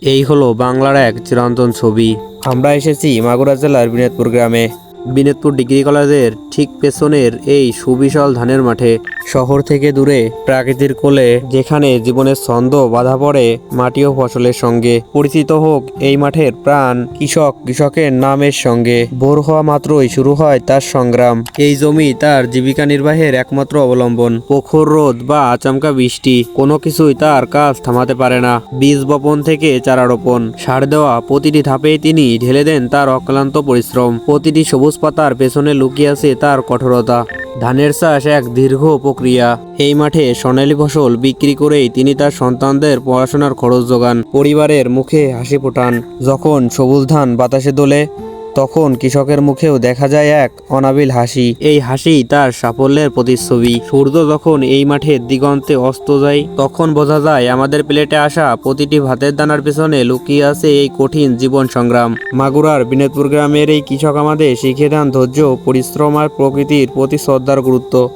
এই হলো বাংলার এক চিরন্তন ছবি। আমরা এসেছি মাগুরা জেলার বিনোদপুর গ্রামে। বিনোদপুর ডিগ্রি কলেজের ঠিক পেছনের এই সুবিশাল ধানের মাঠে, শহর থেকে দূরে প্রাকৃতির কোলে, যেখানে জীবনের ছন্দ বাঁধা পড়ে মাটি ও ফসলের সঙ্গে। পরিচিত হোক এই মাঠের প্রাণ কৃষকের নামের সঙ্গে। ভোর হওয়া মাত্রই শুরু হয় তার সংগ্রাম। এই জমি তার জীবিকা নির্বাহের একমাত্র অবলম্বন। প্রখর রোদ বা আচমকা বৃষ্টি কোনো কিছুই তার কাজ থামাতে পারে না। বীজ বপন থেকে চারা রোপণ, সার দেওয়া, প্রতিটি ধাপেই তিনি ঢেলে দেন তার অক্লান্ত পরিশ্রম। প্রতিটি সবুজ পাতার পেছনে লুকিয়ে আছে তার কঠোরতা। ধানের চাষ এক দীর্ঘ প্রক্রিয়া। এই মাঠে সোনালী ফসল বিক্রি করেই তিনি তার সন্তানদের পড়াশোনার খরচ যোগান, পরিবারের মুখে হাসি ফোটান। যখন সবুজ ধান বাতাসে দোলে, তখন কৃষকের মুখেও দেখা যায় এক অনাবিল হাসি। এই হাসি তার সাফল্যের প্রতিচ্ছবি। সূর্য যখন এই মাঠের দিগন্তে অস্ত যায়, তখন বোঝা যায় আমাদের প্লেটে আসা প্রতিটি ভাতের দানার পেছনে লুকিয়ে আছে এই কঠিন জীবন সংগ্রাম। মাগুরার বিনোদপুর গ্রামের এই কৃষক আমাদের শিখিয়ে দেন ধৈর্য, পরিশ্রম আর প্রকৃতির প্রতি শ্রদ্ধার গুরুত্ব।